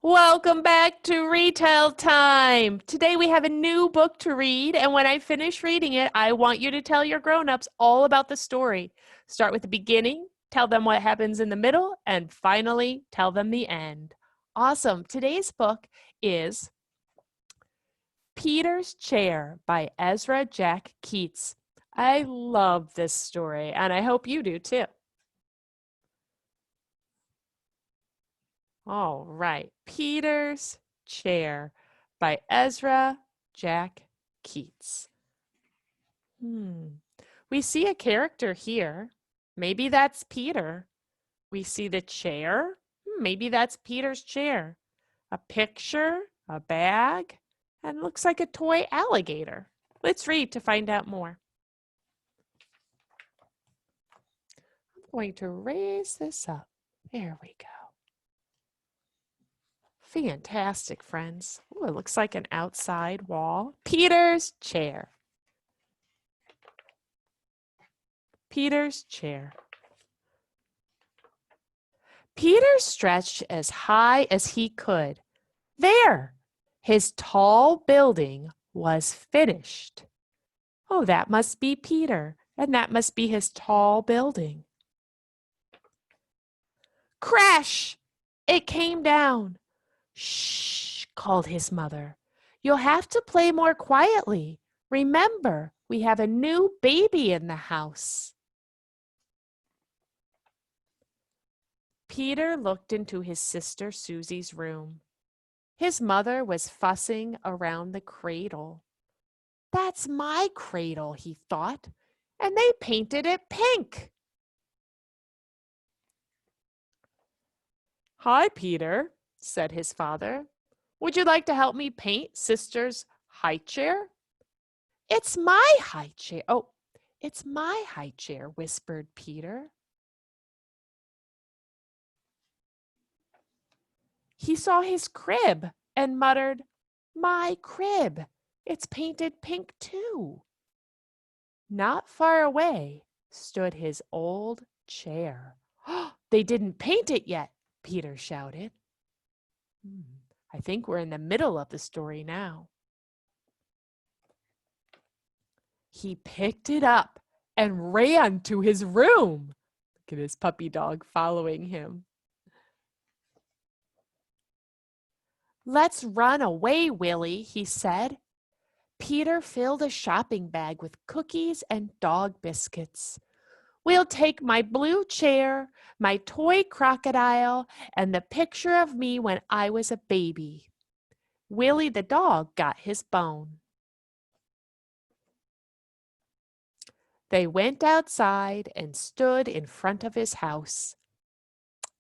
Welcome back to Retell Time. Today we have a new book to read, and when I finish reading it, I want you to tell your grown-ups all about the story. Start with the beginning, tell them what happens in the middle, and finally tell them the end. Awesome. Today's book is Peter's Chair by Ezra Jack Keats. I love this story, and I hope you do too. All right, Peter's Chair by Ezra Jack Keats. We see a character here. Maybe that's Peter. We see the chair. Maybe that's Peter's chair. A picture, a bag, and looks like a toy alligator. Let's read to find out more. I'm going to raise this up. There we go. Fantastic, friends. Ooh, it looks like an outside wall. Peter's chair. Peter's chair. Peter stretched as high as he could. There! His tall building was finished. Oh, that must be Peter, and that must be his tall building. Crash! It came down. Shh, called his mother. You'll have to play more quietly. Remember, we have a new baby in the house. Peter looked into his sister Susie's room. His mother was fussing around the cradle. That's my cradle, he thought, and they painted it pink. Hi, Peter, said his father. Would you like to help me paint sister's high chair? It's my high chair. Oh, it's my high chair, whispered Peter. He saw his crib and muttered, My crib. It's painted pink too. Not far away stood his old chair. They didn't paint it yet, Peter shouted. I think we're in the middle of the story now. He picked it up and ran to his room. Look at his puppy dog following him. Let's run away, Willie, he said. Peter filled a shopping bag with cookies and dog biscuits. We'll take my blue chair, my toy crocodile, and the picture of me when I was a baby. Willie the dog got his bone. They went outside and stood in front of his house.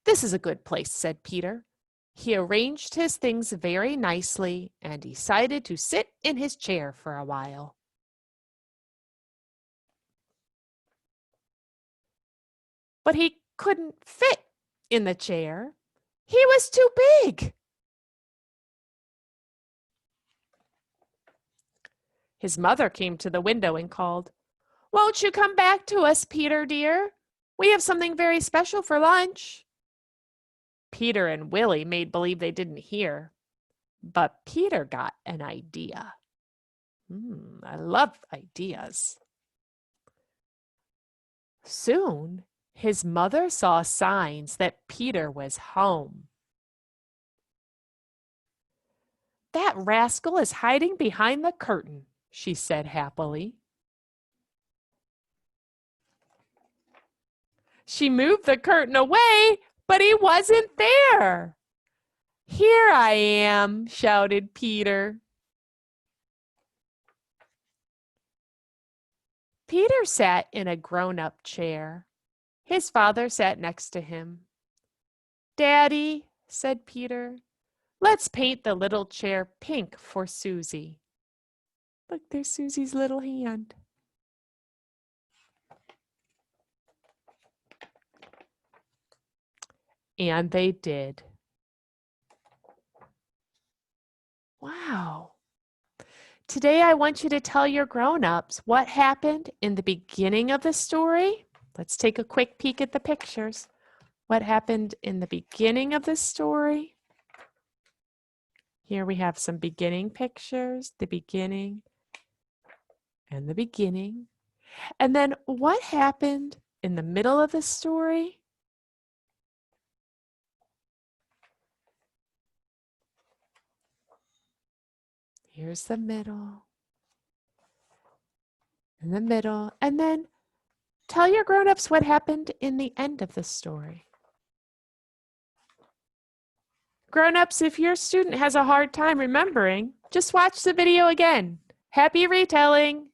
This is a good place, said Peter. He arranged his things very nicely and decided to sit in his chair for a while. But he couldn't fit in the chair. He was too big. His mother came to the window and called, Won't you come back to us, Peter, dear? We have something very special for lunch. Peter and Willie made believe they didn't hear, but Peter got an idea. I love ideas. Soon, his mother saw signs that Peter was home. That rascal is hiding behind the curtain, she said happily. She moved the curtain away, but he wasn't there. Here I am, shouted Peter. Peter sat in a grown-up chair. His father sat next to him. Daddy, said Peter, let's paint the little chair pink for Susie. Look, there's Susie's little hand. And they did. Wow. Today I want you to tell your grown-ups what happened in the beginning of the story. Let's take a quick peek at the pictures. What happened in the beginning of the story? Here we have some beginning pictures, the beginning and the beginning. And then what happened in the middle of the story? Here's the middle, and the middle, and then tell your grown-ups what happened in the end of the story. Grown-ups, if your student has a hard time remembering, just watch the video again. Happy retelling!